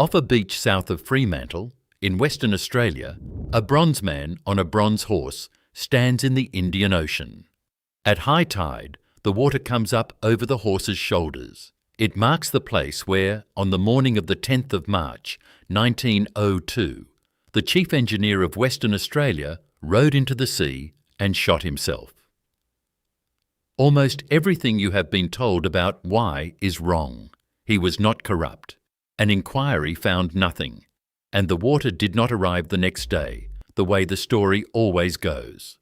Off a beach south of Fremantle, in Western Australia, a bronze man on a bronze horse stands in the Indian Ocean. At high tide, the water comes up over the horse's shoulders. It marks the place where, on the morning of the 10th of March, 1902, the chief engineer of Western Australia rode into the sea and shot himself. Almost everything you have been told about why is wrong. He was not corrupt. An inquiry found nothing, and the water did not arrive the next day, the way the story always goes.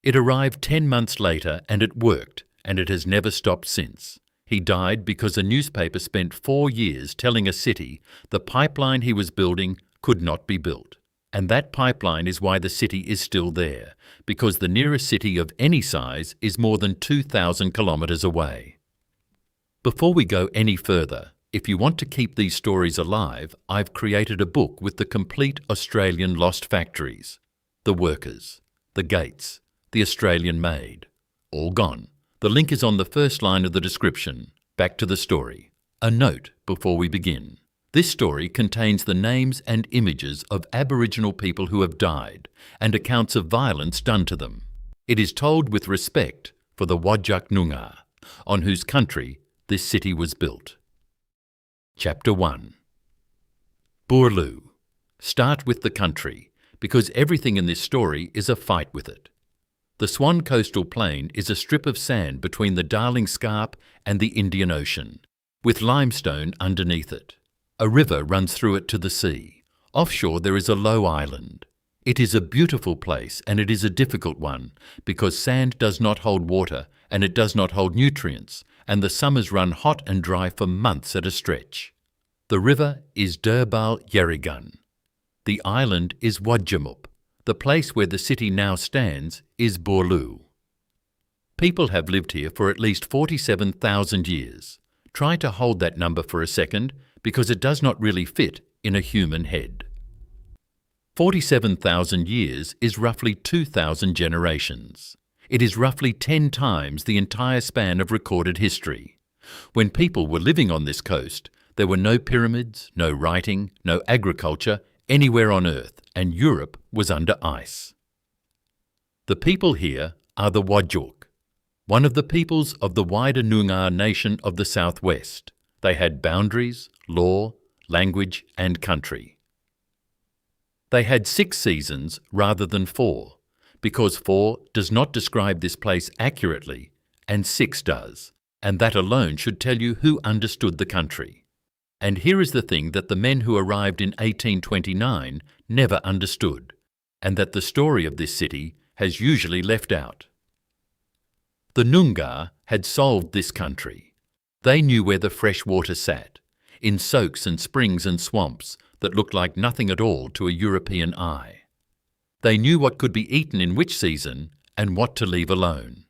It arrived 10 months later and it worked, and it has never stopped since. He died because a newspaper spent 4 years telling a city the pipeline he was building could not be built. And that pipeline is why the city is still there, because the nearest city of any size is more than 2,000 kilometres away. Before we go any further, if you want to keep these stories alive, I've created a book with the complete Australian lost factories, the workers, the gates, the Australian maid, all gone. The link is on the first line of the description. Back to the story. A note before we begin. This story contains the names and images of Aboriginal people who have died and accounts of violence done to them. It is told with respect for the Whadjuk Noongar, on whose country this city was built. Chapter 1. Boorloo. Start with the country, because everything in this story is a fight with it. The Swan Coastal Plain is a strip of sand between the Darling Scarp and the Indian Ocean, with limestone underneath it. A river runs through it to the sea. Offshore there is a low island. It is a beautiful place, and it is a difficult one, because sand does not hold water and it does not hold nutrients, and the summers run hot and dry for months at a stretch. The river is Durbal Yerrigun. The island is Wadjamup. The place where the city now stands is Boorloo. People have lived here for at least 47,000 years. Try to hold that number for a second, because it does not really fit in a human head. 47,000 years is roughly 2,000 generations. It is roughly 10 times the entire span of recorded history. When people were living on this coast, there were no pyramids, no writing, no agriculture anywhere on Earth, and Europe was under ice. The people here are the Whadjuk, one of the peoples of the wider Noongar nation of the southwest. They had boundaries, law, language, and country. They had 6 seasons rather than 4, because 4 does not describe this place accurately, and 6 does, and that alone should tell you who understood the country. And here is the thing that the men who arrived in 1829 never understood, and that the story of this city has usually left out. The Noongar had solved this country. They knew where the fresh water sat, in soaks and springs and swamps that looked like nothing at all to a European eye. They knew what could be eaten in which season and what to leave alone.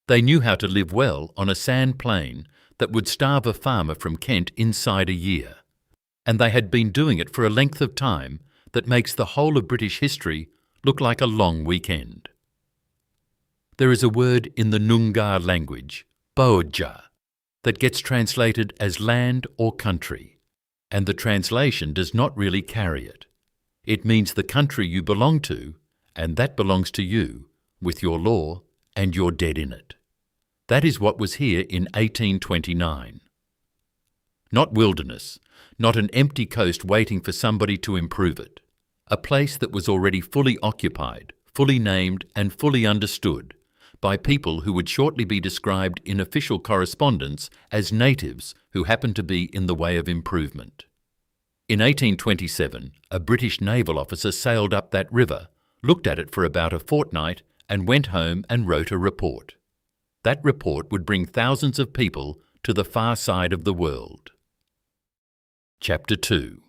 They knew how to live well on a sand plain that would starve a farmer from Kent inside a year, and they had been doing it for a length of time that makes the whole of British history look like a long weekend. There is a word in the Noongar language, Boodja, that gets translated as land or country, and the translation does not really carry it. It means the country you belong to, and that belongs to you, with your law and your dead in it. That is what was here in 1829. Not wilderness, not an empty coast waiting for somebody to improve it. A place that was already fully occupied, fully named and fully understood by people who would shortly be described in official correspondence as natives who happened to be in the way of improvement. In 1827, a British naval officer sailed up that river, looked at it for about a fortnight, and went home and wrote a report. That report would bring thousands of people to the far side of the world. Chapter 2.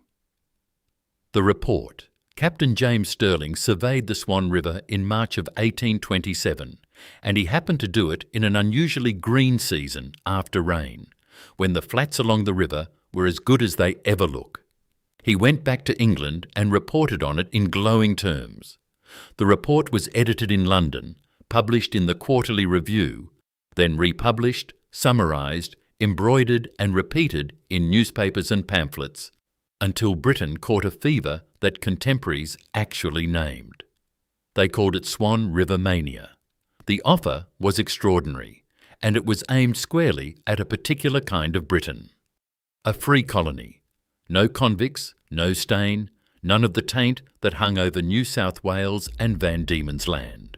The report. Captain James Stirling surveyed the Swan River in March of 1827, and he happened to do it in an unusually green season after rain, when the flats along the river were as good as they ever look. He went back to England and reported on it in glowing terms. The report was edited in London, published in the Quarterly Review, then republished, summarised, embroidered and repeated in newspapers and pamphlets, until Britain caught a fever that contemporaries actually named. They called it Swan River Mania. The offer was extraordinary, and it was aimed squarely at a particular kind of Britain. A free colony. No convicts, no stain, none of the taint that hung over New South Wales and Van Diemen's Land.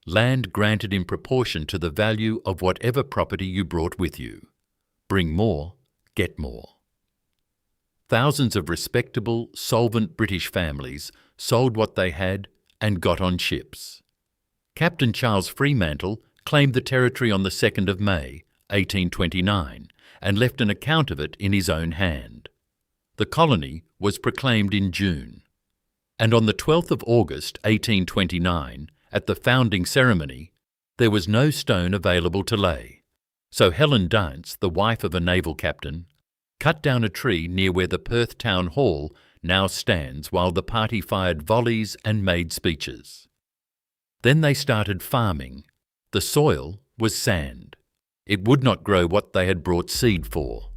Land granted in proportion to the value of whatever property you brought with you. Bring more, get more. Thousands of respectable, solvent British families sold what they had and got on ships. Captain Charles Fremantle claimed the territory on the 2nd of May, 1829, and left an account of it in his own hand. The colony was proclaimed in June, and on the 12th of August, 1829, at the founding ceremony, there was no stone available to lay. So Helen Dance, the wife of a naval captain, cut down a tree near where the Perth Town Hall now stands while the party fired volleys and made speeches. Then they started farming. The soil was sand. It would not grow what they had brought seed for.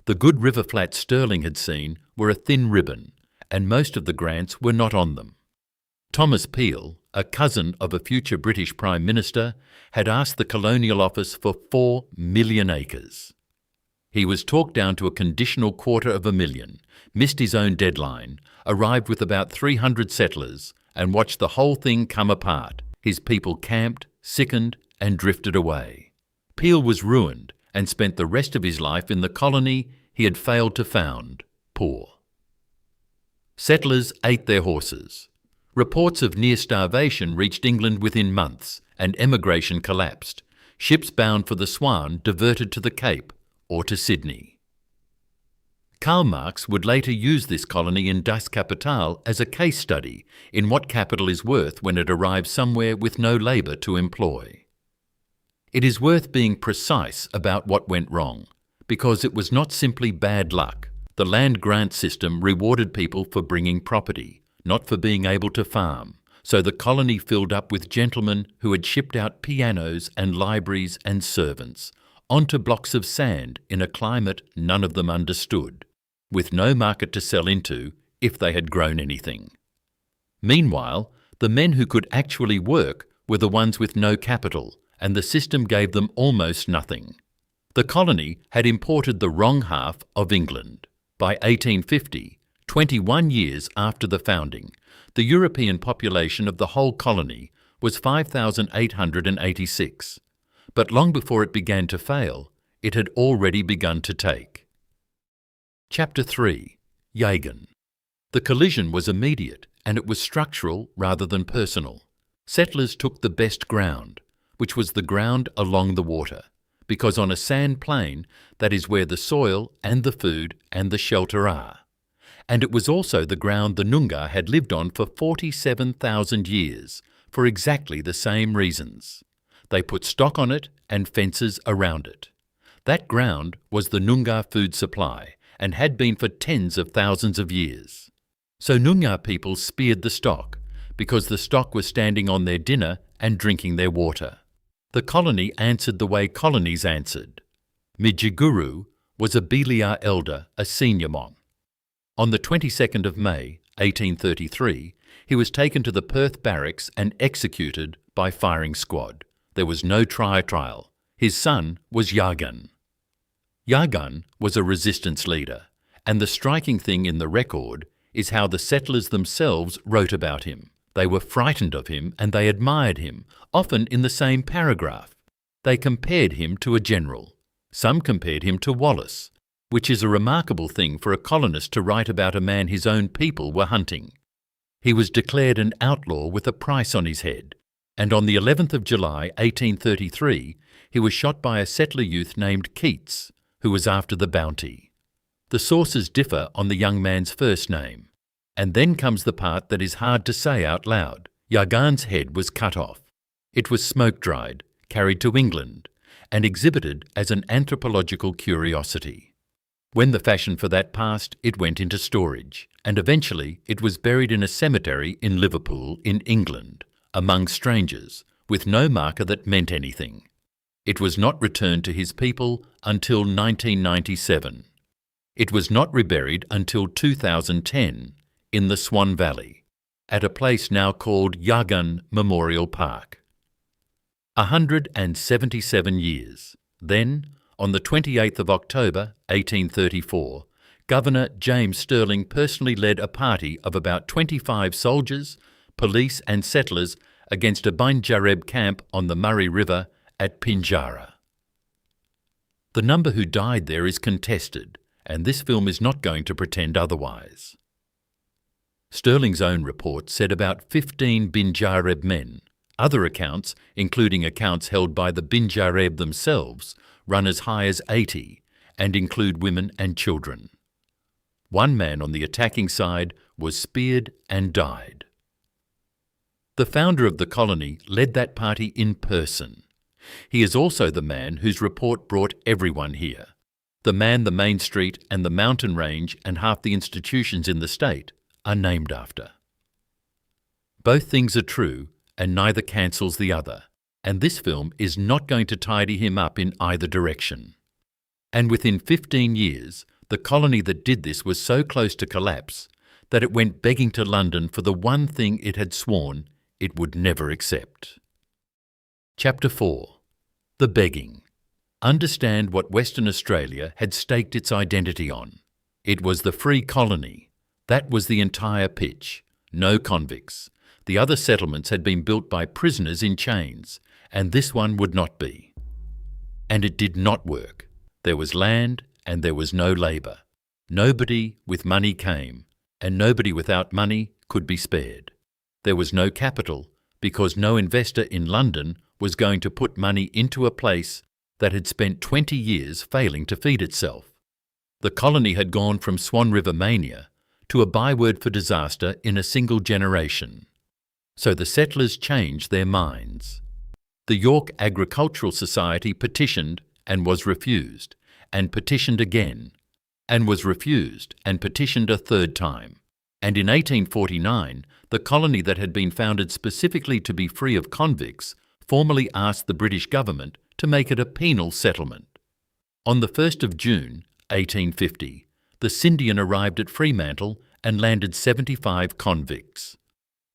The good river flats Stirling had seen were a thin ribbon, and most of the grants were not on them. Thomas Peel, a cousin of a future British Prime Minister, had asked the Colonial Office for 4 million acres. He was talked down to a conditional 250,000, missed his own deadline, arrived with about 300 settlers, and watched the whole thing come apart. His people camped, sickened, and drifted away. Peel was ruined and spent the rest of his life in the colony he had failed to found, poor. Settlers ate their horses. Reports of near starvation reached England within months, and emigration collapsed. Ships bound for the Swan diverted to the Cape or to Sydney. Karl Marx would later use this colony in Das Kapital as a case study in what capital is worth when it arrives somewhere with no labour to employ. It is worth being precise about what went wrong, because it was not simply bad luck. The land grant system rewarded people for bringing property, not for being able to farm, so the colony filled up with gentlemen who had shipped out pianos and libraries and servants onto blocks of sand in a climate none of them understood, with no market to sell into if they had grown anything. Meanwhile, the men who could actually work were the ones with no capital, and the system gave them almost nothing. The colony had imported the wrong half of England. By 1850, 21 years after the founding, the European population of the whole colony was 5,886. But long before it began to fail, it had already begun to take. Chapter 3. Yagan. The collision was immediate, and it was structural rather than personal. Settlers took the best ground, which was the ground along the water, because on a sand plain, that is where the soil and the food and the shelter are. And it was also the ground the Noongar had lived on for 47,000 years, for exactly the same reasons. They put stock on it and fences around it. That ground was the Noongar food supply and had been for tens of thousands of years. So Noongar people speared the stock because the stock was standing on their dinner and drinking their water. The colony answered the way colonies answered. Midjiguru was a Beliar elder, a senior mon. On the 22nd of May, 1833, he was taken to the Perth barracks and executed by firing squad. There was no trial. His son was Yagan. Yagan was a resistance leader, and the striking thing in the record is how the settlers themselves wrote about him. They were frightened of him and they admired him, often in the same paragraph. They compared him to a general. Some compared him to Wallace, which is a remarkable thing for a colonist to write about a man his own people were hunting. He was declared an outlaw with a price on his head, and on the 11th of July 1833 he was shot by a settler youth named Keats, who was after the bounty. The sources differ on the young man's first name, and then comes the part that is hard to say out loud. Yagan's head was cut off. It was smoke-dried, carried to England, and exhibited as an anthropological curiosity. When the fashion for that passed, it went into storage, and eventually it was buried in a cemetery in Liverpool, in England, among strangers, with no marker that meant anything. It was not returned to his people until 1997. It was not reburied until 2010 in the Swan Valley, at a place now called Yagun Memorial Park. 177 years. Then, on the 28th of October 1834, Governor James Stirling personally led a party of about 25 soldiers, police and settlers against a Binjareb camp on the Murray River at Pinjarra. The number who died there is contested, and this film is not going to pretend otherwise. Stirling's own report said about 15 Binjareb men. Other accounts, including accounts held by the Binjareb themselves, run as high as 80 and include women and children. One man on the attacking side was speared and died. The founder of the colony led that party in person. He is also the man whose report brought everyone here, the man the main street and the mountain range and half the institutions in the state are named after. Both things are true, and neither cancels the other, and this film is not going to tidy him up in either direction. And within 15 years, the colony that did this was so close to collapse that it went begging to London for the one thing it had sworn it would never accept. Chapter 4. The Begging. Understand what Western Australia had staked its identity on. It was the free colony. That was the entire pitch. No convicts. The other settlements had been built by prisoners in chains, and this one would not be. And it did not work. There was land and there was no labour. Nobody with money came, and nobody without money could be spared. There was no capital, because no investor in London was going to put money into a place that had spent 20 years failing to feed itself. The colony had gone from Swan River mania to a byword for disaster in a single generation. So the settlers changed their minds. The York Agricultural Society petitioned and was refused, and petitioned again, and was refused and petitioned a third time. And in 1849, the colony that had been founded specifically to be free of convicts formally asked the British government to make it a penal settlement. On the 1st of June, 1850, the Scindian arrived at Fremantle and landed 75 convicts.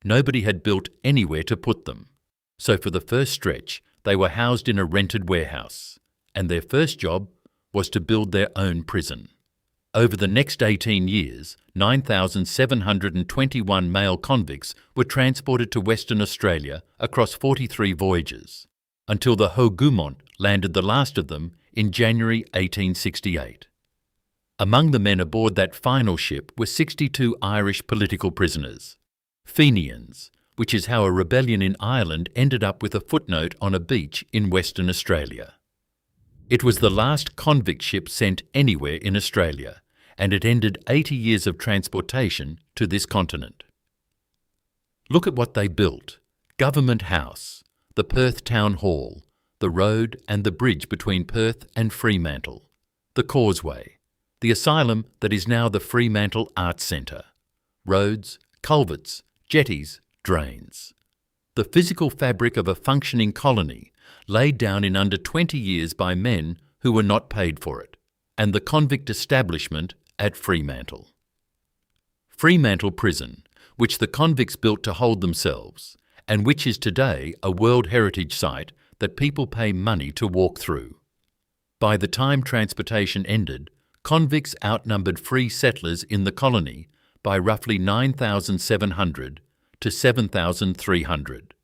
Nobody had built anywhere to put them, so for the first stretch they were housed in a rented warehouse, and their first job was to build their own prison. Over the next 18 years, 9,721 male convicts were transported to Western Australia across 43 voyages, until the Hougoumont landed the last of them in January 1868. Among the men aboard that final ship were 62 Irish political prisoners, Fenians, which is how a rebellion in Ireland ended up with a footnote on a beach in Western Australia. It was the last convict ship sent anywhere in Australia, and it ended 80 years of transportation to this continent. Look at what they built: Government House, the Perth Town Hall, the road and the bridge between Perth and Fremantle, the causeway, the asylum that is now the Fremantle Arts Centre, roads, culverts, jetties, drains. The physical fabric of a functioning colony laid down in under 20 years by men who were not paid for it, and the convict establishment at Fremantle. Fremantle Prison, which the convicts built to hold themselves, and which is today a World Heritage Site that people pay money to walk through. By the time transportation ended, convicts outnumbered free settlers in the colony by roughly 9,700 to 7,300.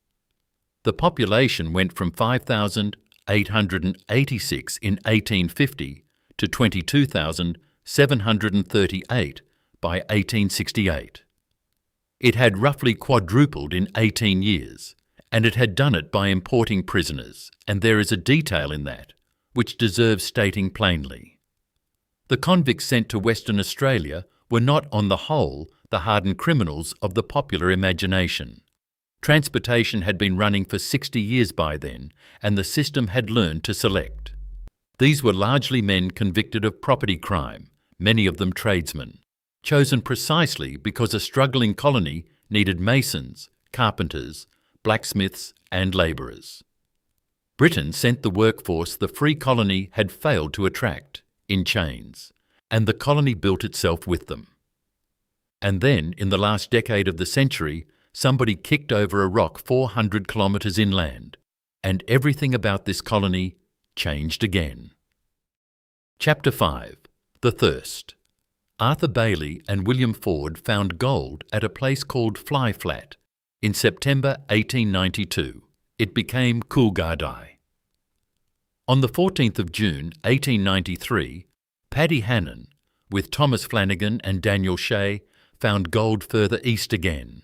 The population went from 5,886 in 1850 to 22,738 by 1868. It had roughly quadrupled in 18 years, and it had done it by importing prisoners, and there is a detail in that which deserves stating plainly. The convicts sent to Western Australia were not on the whole the hardened criminals of the popular imagination. Transportation had been running for 60 years by then, and the system had learned to select. These were largely men convicted of property crime, many of them tradesmen, chosen precisely because a struggling colony needed masons, carpenters, blacksmiths and labourers. Britain sent the workforce the free colony had failed to attract, in chains, and the colony built itself with them. And then, in the last decade of the century, somebody kicked over a rock 400 kilometres inland, and everything about this colony changed again. Chapter 5. The Thirst. Arthur Bailey and William Ford found gold at a place called Fly Flat in September 1892. It became Coolgardie. On the 14th of June 1893, Paddy Hannon, with Thomas Flanagan and Daniel Shea, found gold further east again.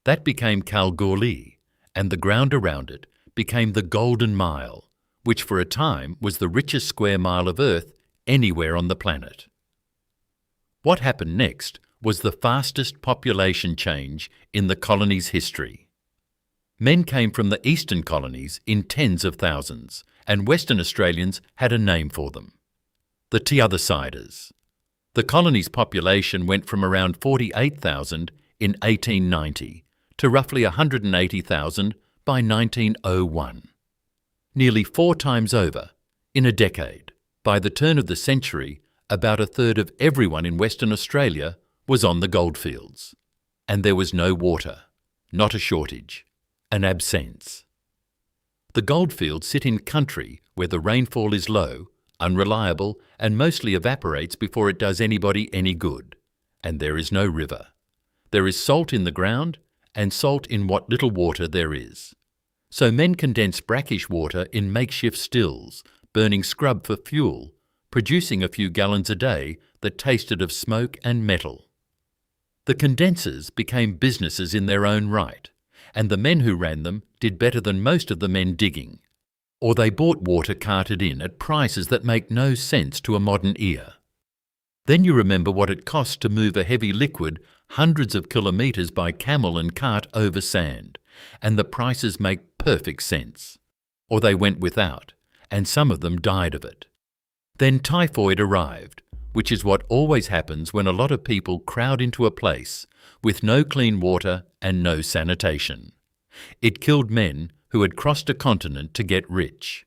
That became Kalgoorlie, and the ground around it became the Golden Mile, which for a time was the richest square mile of earth anywhere on the planet. What happened next was the fastest population change in the colony's history. Men came from the eastern colonies in tens of thousands, and Western Australians had a name for them: the T'othersiders. The colony's population went from around 48,000 in 1890 to roughly 180,000 by 1901. Nearly 4 times over, in a decade. By the turn of the century, about a third of everyone in Western Australia was on the goldfields. And there was no water, not a shortage, an absence. The goldfields sit in country where the rainfall is low, unreliable, and mostly evaporates before it does anybody any good. And there is no river. There is salt in the ground, and salt in what little water there is. So men condense brackish water in makeshift stills, burning scrub for fuel, producing a few gallons a day that tasted of smoke and metal. The condensers became businesses in their own right, and the men who ran them did better than most of the men digging. Or they bought water carted in at prices that make no sense to a modern ear. Then you remember what it costs to move a heavy liquid hundreds of kilometres by camel and cart over sand, and the prices make perfect sense. Or they went without, and some of them died of it. Then typhoid arrived, which is what always happens when a lot of people crowd into a place with no clean water and no sanitation. It killed men who had crossed a continent to get rich.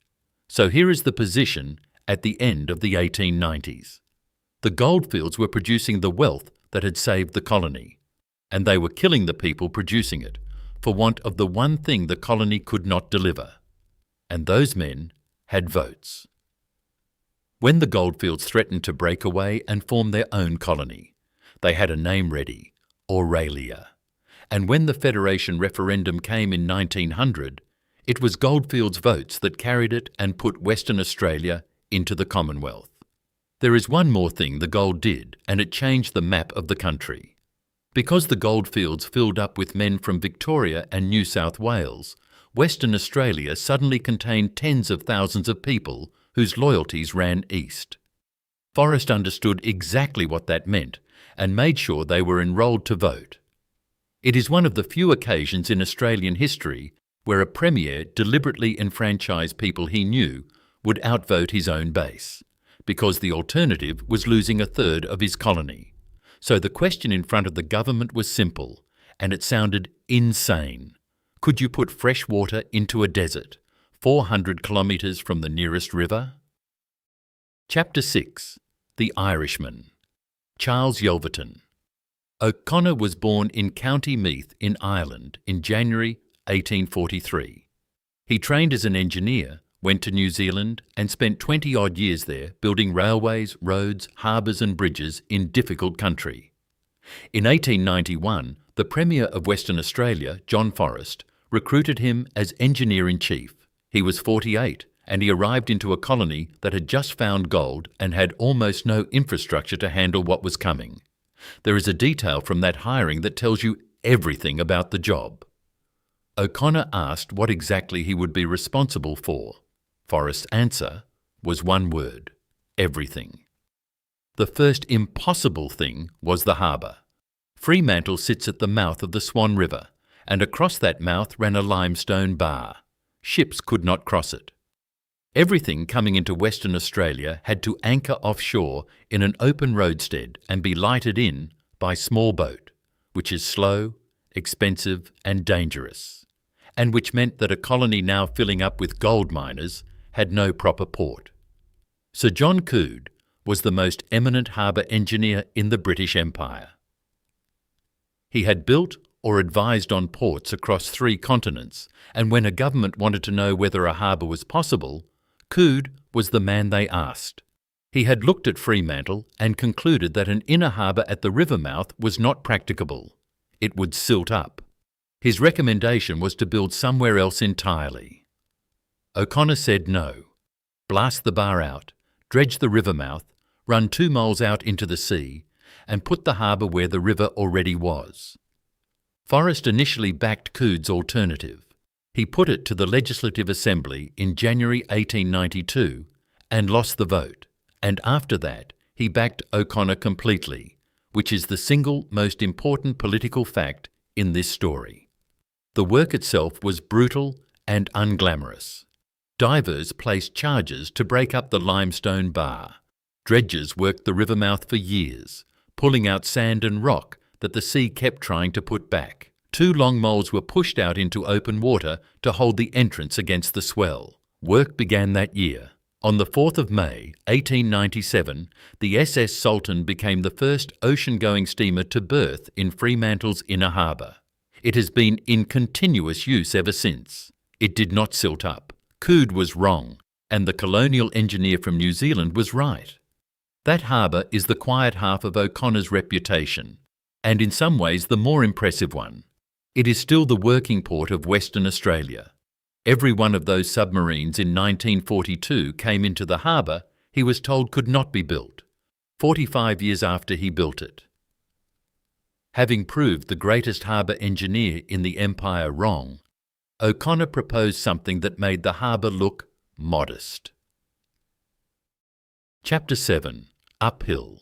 So here is the position at the end of the 1890s. The goldfields were producing the wealth that had saved the colony, and they were killing the people producing it for want of the one thing the colony could not deliver. And those men had votes. When the goldfields threatened to break away and form their own colony, they had a name ready: Aurelia. And when the Federation referendum came in 1900, it was Goldfields' votes that carried it and put Western Australia into the Commonwealth. There is one more thing the gold did, and it changed the map of the country. Because the goldfields filled up with men from Victoria and New South Wales, Western Australia suddenly contained tens of thousands of people whose loyalties ran east. Forrest understood exactly what that meant and made sure they were enrolled to vote. It is one of the few occasions in Australian history where a premier deliberately enfranchised people he knew would outvote his own base, because the alternative was losing a third of his colony. So the question in front of the government was simple, and it sounded insane. Could you put fresh water into a desert, 400 kilometres from the nearest river? Chapter 6. The Irishman. Charles Yelverton. O'Connor was born in County Meath in Ireland in January 1843. He trained as an engineer, went to New Zealand and spent 20-odd years there building railways, roads, harbours and bridges in difficult country. In 1891, the Premier of Western Australia, John Forrest, recruited him as Engineer-in-Chief. He was 48 and he arrived into a colony that had just found gold and had almost no infrastructure to handle what was coming. There is a detail from that hiring that tells you everything about the job. O'Connor asked what exactly he would be responsible for. Forrest's answer was one word: everything. The first impossible thing was the harbour. Fremantle sits at the mouth of the Swan River, and across that mouth ran a limestone bar. Ships could not cross it. Everything coming into Western Australia had to anchor offshore in an open roadstead and be lighted in by small boat, which is slow, expensive and dangerous. and which meant that a colony now filling up with gold miners had no proper port. Sir John Coode was the most eminent harbour engineer in the British Empire. He had built or advised on ports across 3 continents, and when a government wanted to know whether a harbour was possible, Coode was the man they asked. He had looked at Fremantle and concluded that an inner harbour at the river mouth was not practicable. It would silt up. His recommendation was to build somewhere else entirely. O'Connor said no. Blast the bar out, dredge the river mouth, run 2 moles out into the sea, and put the harbour where the river already was. Forrest initially backed Coude's alternative. He put it to the Legislative Assembly in January 1892 and lost the vote, and after that he backed O'Connor completely, which is the single most important political fact in this story. The work itself was brutal and unglamorous. Divers placed charges to break up the limestone bar. Dredgers worked the river mouth for years, pulling out sand and rock that the sea kept trying to put back. 2 long moles were pushed out into open water to hold the entrance against the swell. Work began that year. On the 4th of May, 1897, the SS Sultan became the first ocean-going steamer to berth in Fremantle's inner harbour. It has been in continuous use ever since. It did not silt up. Coode was wrong, and the colonial engineer from New Zealand was right. That harbour is the quiet half of O'Connor's reputation, and in some ways the more impressive one. It is still the working port of Western Australia. Every one of those submarines in 1942 came into the harbour he was told could not be built, 45 years after he built it. Having proved the greatest harbour engineer in the Empire wrong, O'Connor proposed something that made the harbour look modest. Chapter 7. Uphill.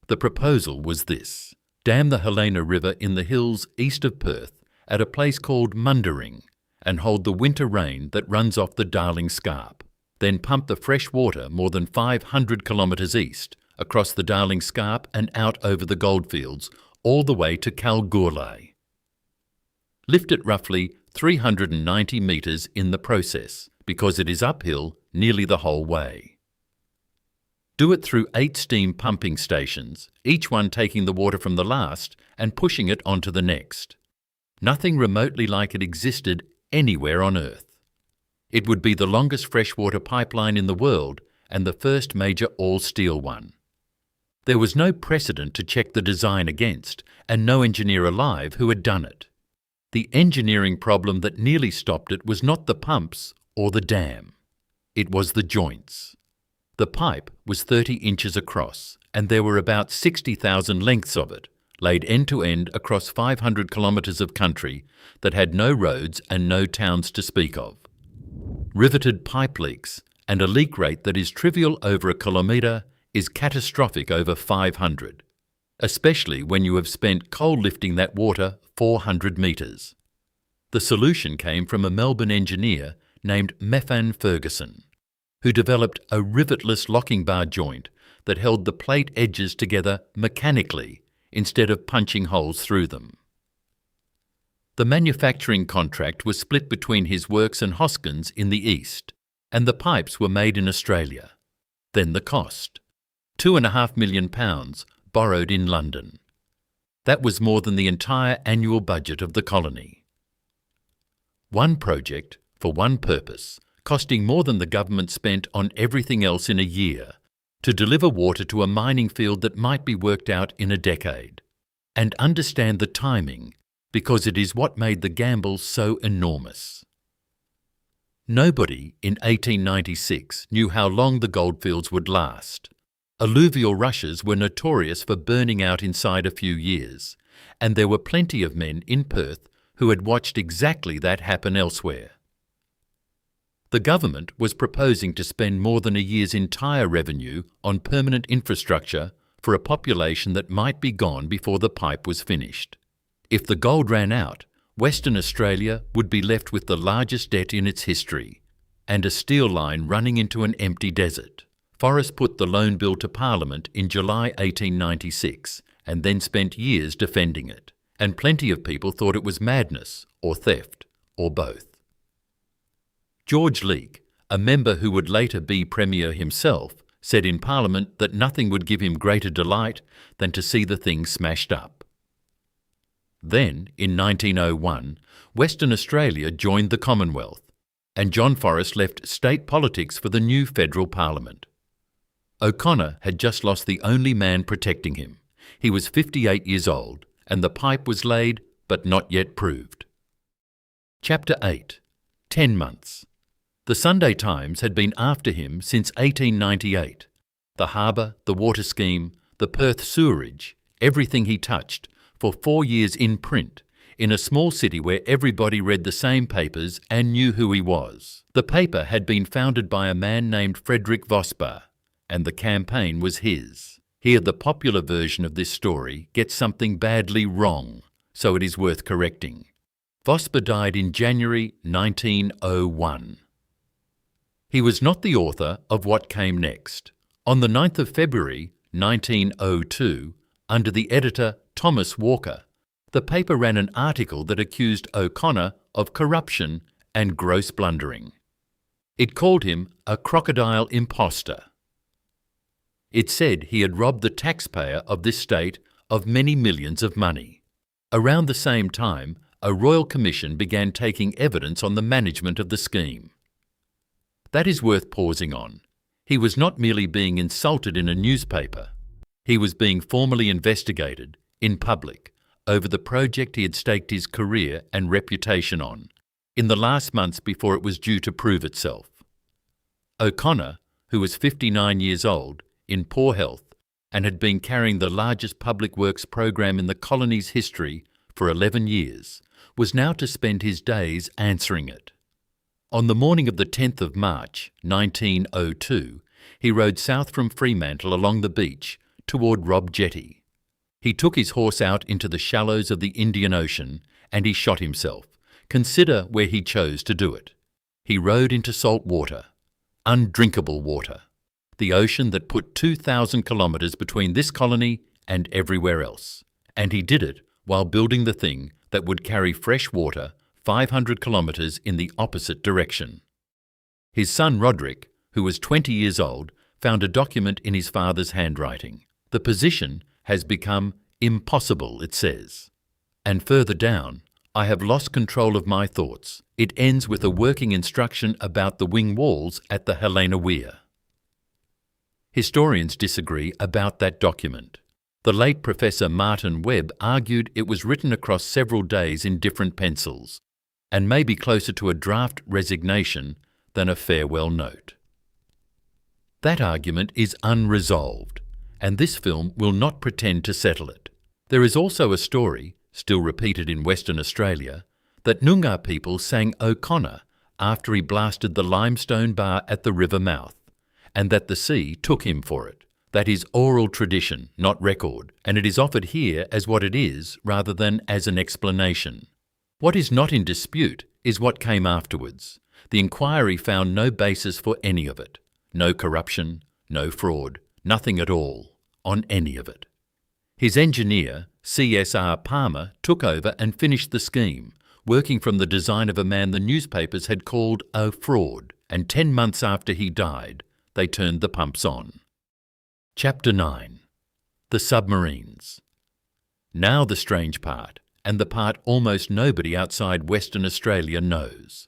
The proposal was this: dam the Helena River in the hills east of Perth at a place called Mundering and hold the winter rain that runs off the Darling Scarp. Then pump the fresh water more than 500 kilometres east, across the Darling Scarp and out over the goldfields, all the way to Kalgoorlie. Lift it roughly 390 metres in the process, because it is uphill nearly the whole way. Do it through 8 steam pumping stations, each one taking the water from the last and pushing it onto the next. Nothing remotely like it existed anywhere on Earth. It would be the longest freshwater pipeline in the world and the first major all-steel one. There was no precedent to check the design against, and no engineer alive who had done it. The engineering problem that nearly stopped it was not the pumps or the dam. It was the joints. The pipe was 30 inches across, and there were about 60,000 lengths of it, laid end-to-end across 500 kilometres of country that had no roads and no towns to speak of. Riveted pipe leaks, and a leak rate that is trivial over a kilometre is catastrophic over 500, especially when you have spent cold lifting that water 400 metres. The solution came from a Melbourne engineer named Mephan Ferguson, who developed a rivetless locking bar joint that held the plate edges together mechanically instead of punching holes through them. The manufacturing contract was split between his works and Hoskins in the east, and the pipes were made in Australia. Then the cost: £2.5 million borrowed in London. That was more than the entire annual budget of the colony. One project, for one purpose, costing more than the government spent on everything else in a year, to deliver water to a mining field that might be worked out in a decade. And understand the timing, because it is what made the gamble so enormous. Nobody in 1896 knew how long the goldfields would last. Alluvial rushes were notorious for burning out inside a few years, and there were plenty of men in Perth who had watched exactly that happen elsewhere. The government was proposing to spend more than a year's entire revenue on permanent infrastructure for a population that might be gone before the pipe was finished. If the gold ran out, Western Australia would be left with the largest debt in its history, and a steel line running into an empty desert. Forrest put the loan bill to Parliament in July 1896 and then spent years defending it, and plenty of people thought it was madness or theft or both. George Leake, a member who would later be Premier himself, said in Parliament that nothing would give him greater delight than to see the thing smashed up. Then, in 1901, Western Australia joined the Commonwealth, and John Forrest left state politics for the new federal parliament. O'Connor had just lost the only man protecting him. He was 58 years old, and the pipe was laid, but not yet proved. Chapter 8. 10 months. The Sunday Times had been after him since 1898. The harbour, the water scheme, the Perth sewerage, everything he touched, for 4 years in print, in a small city where everybody read the same papers and knew who he was. The paper had been founded by a man named Frederick Vosper, and the campaign was his. Here the popular version of this story gets something badly wrong, so it is worth correcting. Vosper died in January 1901. He was not the author of what came next. On the 9th of February 1902, under the editor Thomas Walker, the paper ran an article that accused O'Connor of corruption and gross blundering. It called him a crocodile imposter. It said he had robbed the taxpayer of this state of many millions of money. Around the same time, a royal commission began taking evidence on the management of the scheme. That is worth pausing on. He was not merely being insulted in a newspaper. He was being formally investigated, in public, over the project he had staked his career and reputation on, in the last months before it was due to prove itself. O'Connor, who was 59 years old, in poor health, and had been carrying the largest public works program in the colony's history for 11 years, was now to spend his days answering it. On the morning of the 10th of March, 1902, he rode south from Fremantle along the beach toward Robb Jetty. He took his horse out into the shallows of the Indian Ocean and he shot himself. Consider where he chose to do it. He rode into salt water, undrinkable water, the ocean that put 2,000 kilometres between this colony and everywhere else. And he did it while building the thing that would carry fresh water 500 kilometres in the opposite direction. His son Roderick, who was 20 years old, found a document in his father's handwriting. The position has become impossible, it says. And further down, I have lost control of my thoughts. It ends with a working instruction about the wing walls at the Helena Weir. Historians disagree about that document. The late Professor Martin Webb argued it was written across several days in different pencils, and may be closer to a draft resignation than a farewell note. That argument is unresolved, and this film will not pretend to settle it. There is also a story, still repeated in Western Australia, that Noongar people sang O'Connor after he blasted the limestone bar at the river mouth, and that the sea took him for it. That is oral tradition, not record, and it is offered here as what it is rather than as an explanation. What is not in dispute is what came afterwards. The inquiry found no basis for any of it. No corruption, no fraud, nothing at all on any of it. His engineer, C.S.R. Palmer, took over and finished the scheme, working from the design of a man the newspapers had called a fraud, and 10 months after he died, they turned the pumps on. Chapter 9. The Submarines. Now the strange part, and the part almost nobody outside Western Australia knows.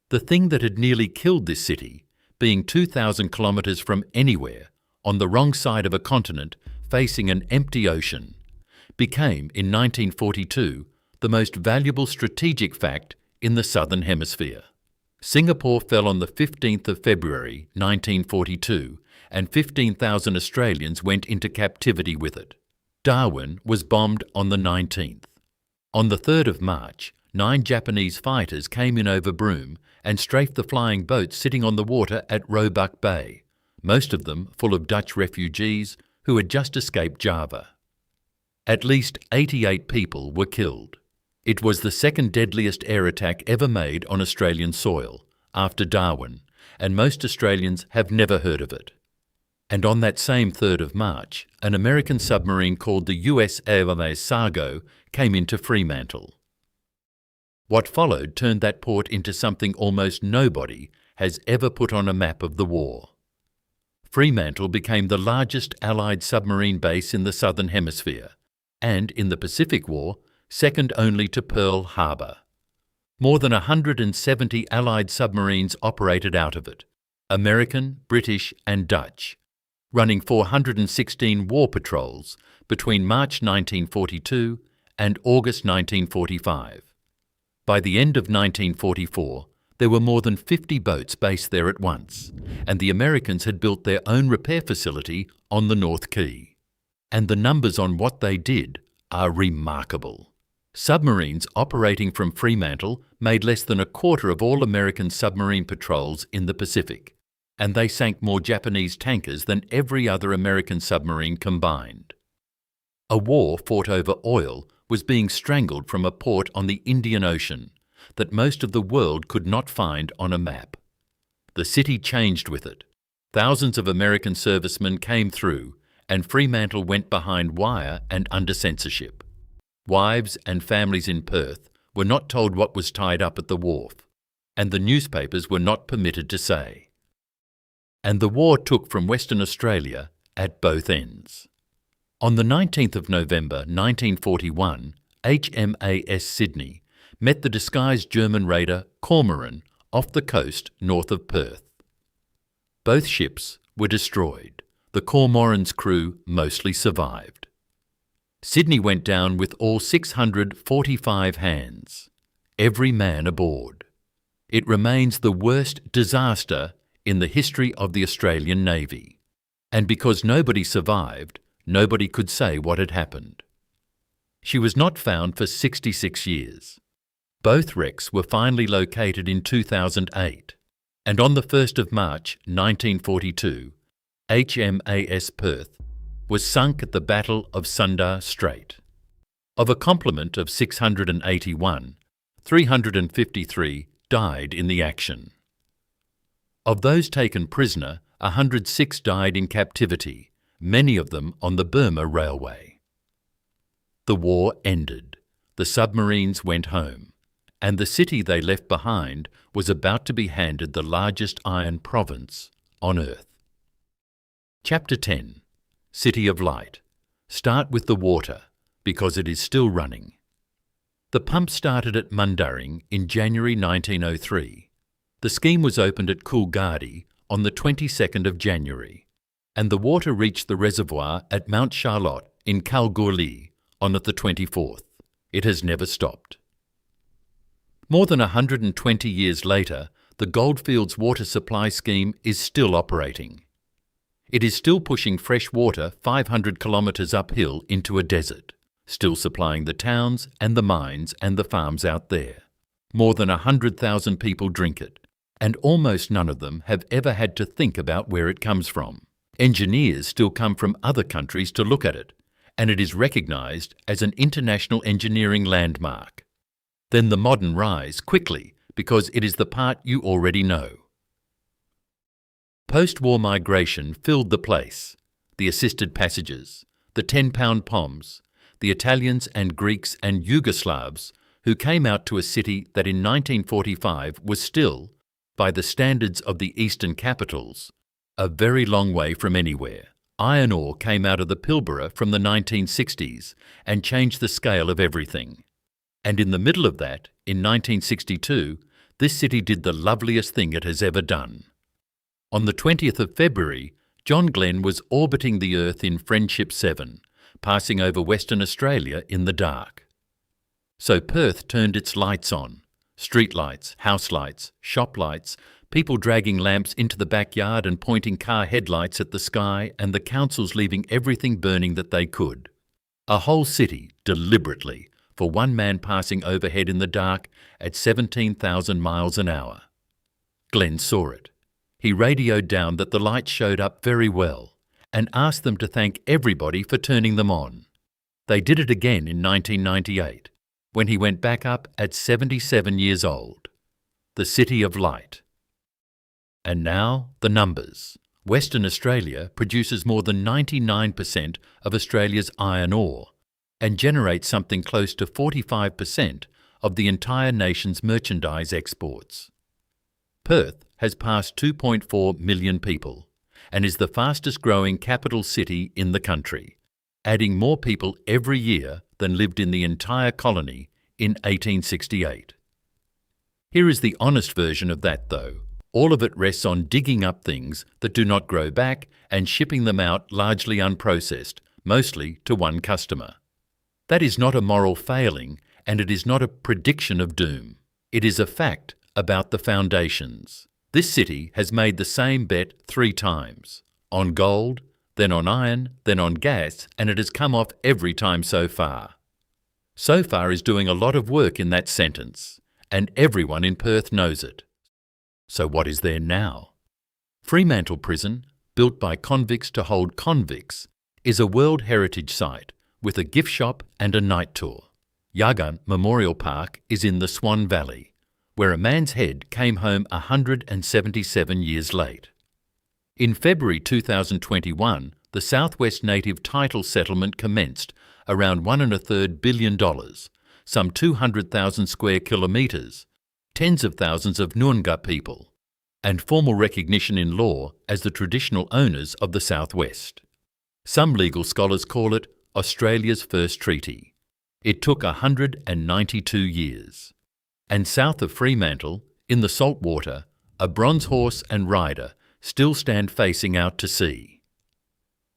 The thing that had nearly killed this city, being 2,000 kilometres from anywhere, on the wrong side of a continent facing an empty ocean, became in 1942 the most valuable strategic fact in the Southern Hemisphere. Singapore fell on the 15th of February 1942 and 15,000 Australians went into captivity with it. Darwin was bombed on the 19th. On the 3rd of March, 9 Japanese fighters came in over Broome and strafed the flying boats sitting on the water at Roebuck Bay, most of them full of Dutch refugees who had just escaped Java. At least 88 people were killed. It was the second deadliest air attack ever made on Australian soil, after Darwin, and most Australians have never heard of it. And on that same 3rd of March, an American submarine called the USS Sargo came into Fremantle. What followed turned that port into something almost nobody has ever put on a map of the war. Fremantle became the largest Allied submarine base in the Southern Hemisphere, and in the Pacific War, second only to Pearl Harbor. More than 170 Allied submarines operated out of it, American, British and Dutch, running 416 war patrols between March 1942 and August 1945. By the end of 1944, there were more than 50 boats based there at once, and the Americans had built their own repair facility on the North Quay. And the numbers on what they did are remarkable. Submarines operating from Fremantle made less than a quarter of all American submarine patrols in the Pacific, and they sank more Japanese tankers than every other American submarine combined. A war fought over oil was being strangled from a port on the Indian Ocean that most of the world could not find on a map. The city changed with it. Thousands of American servicemen came through, and Fremantle went behind wire and under censorship. Wives and families in Perth were not told what was tied up at the wharf, and the newspapers were not permitted to say. And the war took from Western Australia at both ends. On the 19th of November 1941, HMAS Sydney met the disguised German raider Cormoran off the coast north of Perth. Both ships were destroyed. The Cormoran's crew mostly survived. Sydney went down with all 645 hands, every man aboard. It remains the worst disaster in the history of the Australian Navy, and because nobody survived, nobody could say what had happened. She was not found for 66 years. Both wrecks were finally located in 2008, and on the 1st of March 1942, HMAS Perth was sunk at the Battle of Sunda Strait. Of a complement of 681, 353 died in the action. Of those taken prisoner, 106 died in captivity, many of them on the Burma Railway. The war ended. The submarines went home, and the city they left behind was about to be handed the largest iron province on earth. Chapter 10. City of Light. Start with the water, because it is still running. The pump started at Mundaring in January 1903. The scheme was opened at Coolgardie on the 22nd of January, and the water reached the reservoir at Mount Charlotte in Kalgoorlie on the 24th. It has never stopped. More than 120 years later, the Goldfields water supply scheme is still operating. It is still pushing fresh water 500 kilometres uphill into a desert, still supplying the towns and the mines and the farms out there. More than 100,000 people drink it, and almost none of them have ever had to think about where it comes from. Engineers still come from other countries to look at it, and it is recognised as an international engineering landmark. Then the modern rise quickly, because it is the part you already know. Post-war migration filled the place, the assisted passages, the 10-pound POMs, the Italians and Greeks and Yugoslavs who came out to a city that in 1945 was still, by the standards of the eastern capitals, a very long way from anywhere. Iron ore came out of the Pilbara from the 1960s and changed the scale of everything. And in the middle of that, in 1962, this city did the loveliest thing it has ever done. On the 20th of February, John Glenn was orbiting the Earth in Friendship 7, passing over Western Australia in the dark. So Perth turned its lights on. Street lights, house lights, shop lights, people dragging lamps into the backyard and pointing car headlights at the sky, and the councils leaving everything burning that they could. A whole city, deliberately, for one man passing overhead in the dark at 17,000 miles an hour. Glenn saw it. He radioed down that the lights showed up very well and asked them to thank everybody for turning them on. They did it again in 1998, when he went back up at 77 years old. The City of Light. And now the numbers. Western Australia produces more than 99% of Australia's iron ore and generates something close to 45% of the entire nation's merchandise exports. Perth has passed 2.4 million people and is the fastest growing capital city in the country, adding more people every year than lived in the entire colony in 1868. Here is the honest version of that though. All of it rests on digging up things that do not grow back and shipping them out largely unprocessed, mostly to one customer. That is not a moral failing, and it is not a prediction of doom. It is a fact about the foundations. This city has made the same bet 3 times, on gold, then on iron, then on gas, and it has come off every time so far. So far is doing a lot of work in that sentence, and everyone in Perth knows it. So what is there now? Fremantle Prison, built by convicts to hold convicts, is a World Heritage Site with a gift shop and a night tour. Yaga Memorial Park is in the Swan Valley, where a man's head came home 177 years late. In February 2021, the Southwest Native Title Settlement commenced around $1.3 billion, some 200,000 square kilometres, tens of thousands of Noongar people, and formal recognition in law as the traditional owners of the Southwest. Some legal scholars call it Australia's first treaty. It took 192 years. And south of Fremantle, in the saltwater, a bronze horse and rider still stand facing out to sea.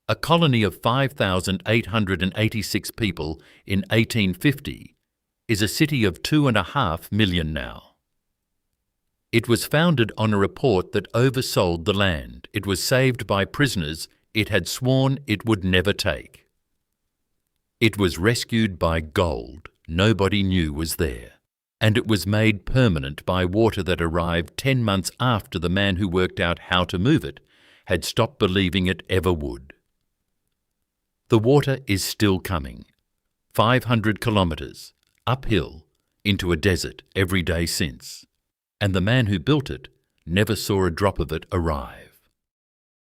A colony of 5,886 people in 1850 is a city of 2.5 million now. It was founded on a report that oversold the land. It was saved by prisoners it had sworn it would never take. It was rescued by gold nobody knew was there, and it was made permanent by water that arrived 10 months after the man who worked out how to move it had stopped believing it ever would. The water is still coming, 500 kilometres, uphill, into a desert every day since. And the man who built it never saw a drop of it arrive.